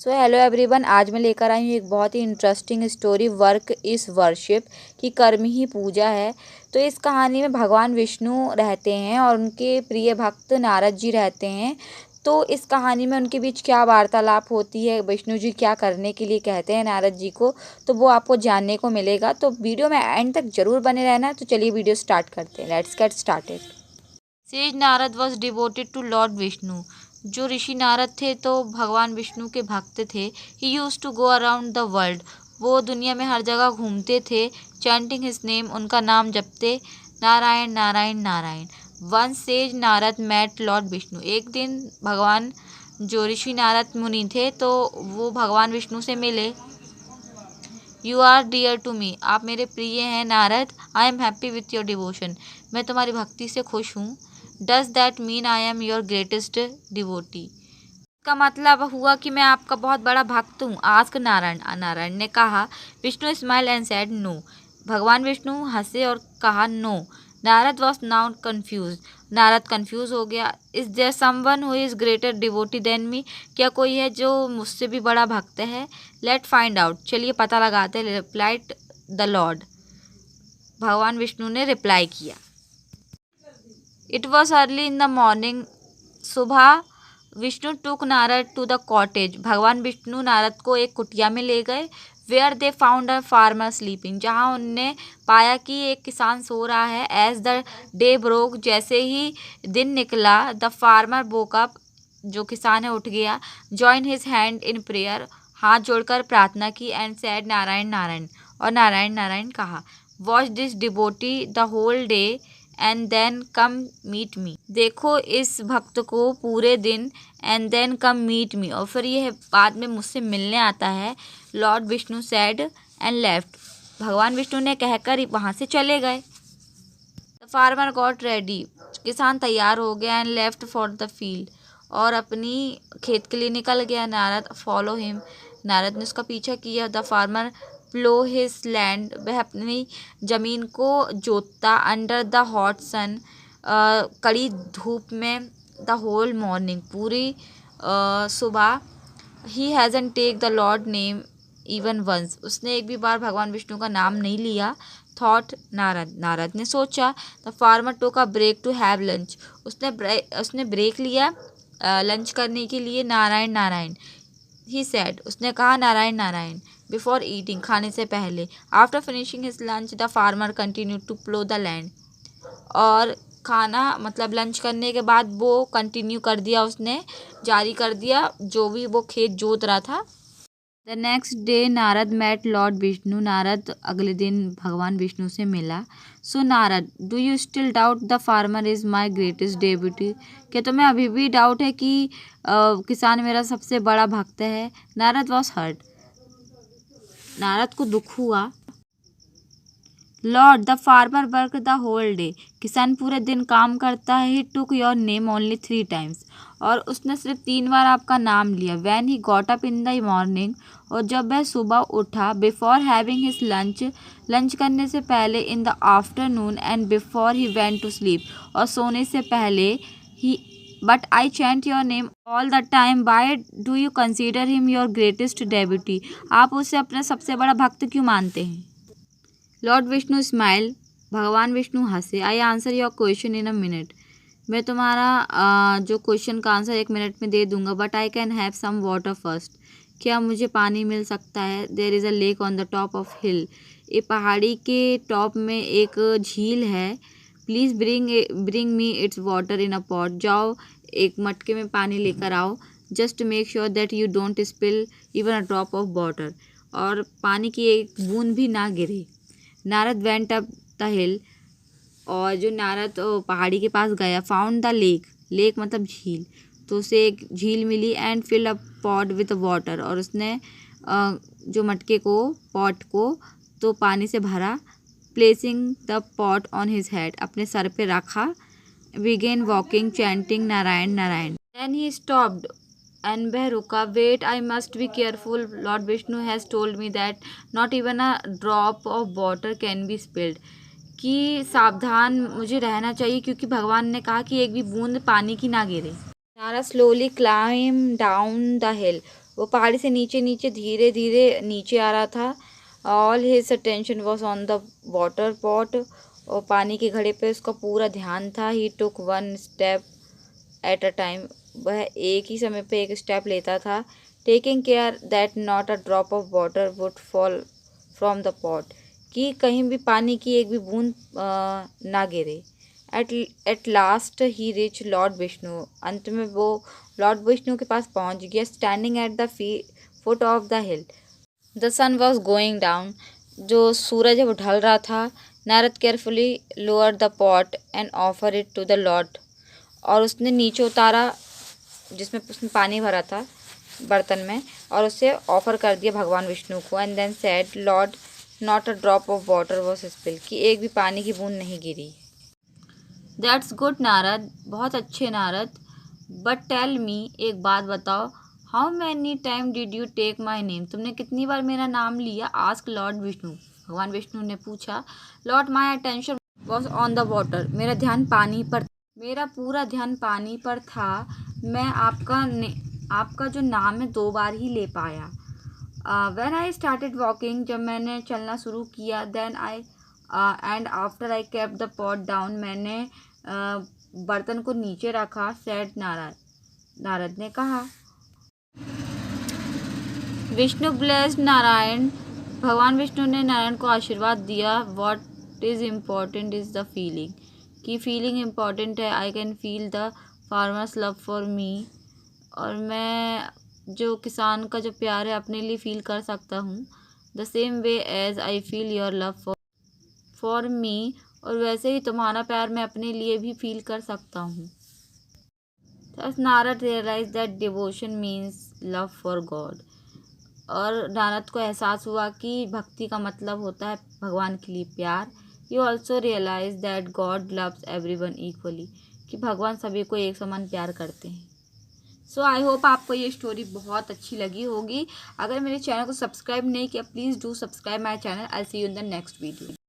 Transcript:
So hello everyone, आज मैं लेकर आई हूँ एक बहुत ही इंटरेस्टिंग स्टोरी। वर्क इस वर्शिप की कर्म ही पूजा है। तो इस कहानी में भगवान विष्णु रहते हैं और उनके प्रिय भक्त नारद जी रहते हैं। तो इस कहानी में उनके बीच क्या वार्तालाप होती है, विष्णु जी क्या करने के लिए कहते हैं नारद जी को, तो वो आपको जानने को मिलेगा। तो वीडियो में एंड तक जरूर बने रहना। तो चलिए वीडियो स्टार्ट करते हैं। Let's get started. Sage Narad was devoted to lord Vishnu. जो ऋषि नारद थे तो भगवान विष्णु के भक्त थे। He used to go around the world. वो दुनिया में हर जगह घूमते थे। चैंटिंग हिज नेम, उनका नाम जपते, Narayan Narayan Narayan. One sage Narad met lord Vishnu. एक दिन भगवान, जो ऋषि नारद मुनि थे, तो वो भगवान विष्णु से मिले। You are dear to me, आप मेरे प्रिय हैं Narad. I am happy with your devotion, मैं तुम्हारी भक्ति से खुश हूँ। Does that mean I am your greatest devotee, का मतलब हुआ कि मैं आपका बहुत बड़ा भक्त हूँ। आस्क नारायण, नारायण ने कहा। Vishnu smile and said no. भगवान विष्णु हंसे और कहा no. Narad was now confuse. Narad confuse हो गया। Is there someone who is greater devotee than me, क्या कोई है जो मुझसे भी बड़ा भक्त है? लेट फाइंड आउट, चलिए पता लगाते हैं। रिप्लाइड द लॉर्ड, भगवान विष्णु ने रिप्लाई किया। It was early in the morning, सुबह। Vishnu took Narad to the cottage. भगवान विष्णु नारद को एक कुटिया में ले गए। Where they found a farmer sleeping, जहाँ उनने पाया कि एक किसान सो रहा है। एज द डे ब्रोक, जैसे ही दिन निकला, द फार्मर वोक अप, जो किसान है उठ गया। Join his hand in prayer, हाथ जोड़कर प्रार्थना की। एंड सैड नारायण नारायण, और नारायण नारायण कहा। Watch this devotee the whole day and then come meet me, देखो इस भक्त को पूरे दिन। And then come meet me, और फिर यह बाद में मुझसे मिलने आता है। Lord Vishnu said and left, भगवान विष्णु ने कहकर वहाँ से चले गए। द फार्मर गॉट रेडी, किसान तैयार हो गया। And left for the field, और अपनी खेत के लिए निकल गया। नारद फॉलो हिम, नारद ने उसका पीछा किया। The farmer plough his land, वह अपनी जमीन को जोतता। अंडर द हॉट सन, कड़ी धूप में। द होल मॉर्निंग, पूरी सुबह। He hasn't take the lord name even once, उसने एक भी बार भगवान विष्णु का नाम नहीं लिया। थॉट नारद, नारद ने सोचा। The farmer took a break to have lunch, उसने ब्रेक लिया लंच करने के लिए। नारायण नारायण, ही सेड, उसने कहा नारायण नारायण। बिफोर ईटिंग, खाने से पहले। After finishing his lunch, the farmer continue to plough the land, और खाना मतलब लंच करने के बाद वो कंटिन्यू कर दिया, उसने जारी कर दिया जो भी वो खेत जोत रहा था। The next day Narad met lord Vishnu, Narad अगले दिन भगवान विष्णु से मिला। So Narad, do you still doubt the farmer is my greatest डेब्यूटी, क्या तुम्हें अभी भी डाउट है कि किसान मेरा सबसे बड़ा भक्त है? नारद वॉज हर्ट, नारद को दुख हुआ। Lord, the farmer work the whole day, किसान पूरे दिन काम करता है। He took your name only 3 times, और उसने सिर्फ 3 बार आपका नाम लिया। When he got up in the morning, और जब वह सुबह उठा। Before having his lunch, lunch करने से पहले। In the afternoon, and before he went to sleep, और सोने से पहले। He but I chant your name all the time, why do you consider him your greatest डेब्यूटी, आप उसे अपना सबसे बड़ा भक्त क्यों मानते हैं? लॉर्ड विष्णु स्माइल, भगवान विष्णु हंसे। I answer your question in a minute, मैं तुम्हारा जो क्वेश्चन का आंसर 1 मिनट में दे दूंगा। But I can have some water first, क्या मुझे पानी मिल सकता है? There is a lake on the top of hill, ये पहाड़ी के टॉप में एक झील है। Please bring me its water in a pot, जाओ एक मटके में पानी लेकर आओ। Just make sure that you don't spill even a drop of water, और पानी की एक बूंद भी ना गिरे। नारद वेंट अप द हिल, और जो नारद पहाड़ी के पास गया। फाउंड द लेक, लेक मतलब झील, तो उसे एक झील मिली। And fill a pot with water, और उसने जो मटके को, पॉट को तो पानी से भरा। Placing the pot on his head, अपने सर पे रखा। Began walking chanting Narayan Narayan. Then he stopped, and वह रुका। Wait, I must be careful, lord Vishnu has told me that not even a drop of water can be spilled, कि सावधान मुझे रहना चाहिए, क्योंकि भगवान ने कहा कि एक भी बूंद पानी की ना गिरे। Narad slowly climb down the हिल, वो पहाड़ी से नीचे नीचे धीरे धीरे नीचे आ रहा था। All his attention was on the water pot, और पानी के घड़े पे उसका पूरा ध्यान था। He took one step at a time, वह एक ही समय पे एक स्टेप लेता था। Taking care that not a drop of water would fall from the pot, कि कहीं भी पानी की एक भी बूंद ना गिरे। At last he reach lord Vishnu, अंत में वो लॉर्ड विष्णु के पास पहुंच गया। Standing at the foot of the hill, the sun was going down, जो सूरज है वो ढल रहा था। Narad carefully lower the pot and offer it to the lord, और उसने नीचे उतारा जिसमें उसने पानी भरा था बर्तन में, और उसे ऑफर कर दिया भगवान विष्णु को। And then said lord not a drop of water was spill, कि एक भी पानी की बूंद नहीं गिरी। दैट्स गुड नारद, बहुत अच्छे नारद। बट टेल मी, एक बात बताओ, how many time did you take my name, तुमने कितनी बार मेरा नाम लिया। आस्क लॉर्ड विष्णु, भगवान विष्णु ने पूछा। Lord my attention was on the water, मेरा ध्यान पानी पर, मेरा पूरा ध्यान पानी पर था। मैं आपका जो नाम है 2 बार ही ले पाया। व्हेन आई स्टार्टेड वॉकिंग, जब मैंने चलना शुरू किया। Then I and after I kept the pot down, मैंने बर्तन को नीचे रखा। सेड नारद ने कहा। विष्णु ब्लेस्ड नारायण, भगवान विष्णु ने नारायण को आशीर्वाद दिया। What is important is the feeling, की फीलिंग इम्पॉर्टेंट है। I can feel the farmers love for me, और मैं जो किसान का जो प्यार है अपने लिए फील कर सकता हूँ। The same way as I feel your love for me, और वैसे ही तुम्हारा प्यार मैं अपने लिए भी फील कर सकता हूँ। Thus Narad realize that devotion means love for god, और नारद को एहसास हुआ कि भक्ति का मतलब होता है भगवान के लिए प्यार। You also realize that god loves everyone equally, कि भगवान सभी को एक समान प्यार करते हैं। सो आई होप आपको ये स्टोरी बहुत अच्छी लगी होगी। अगर मेरे चैनल को सब्सक्राइब नहीं किया, please do subscribe my channel. I see you in the next video.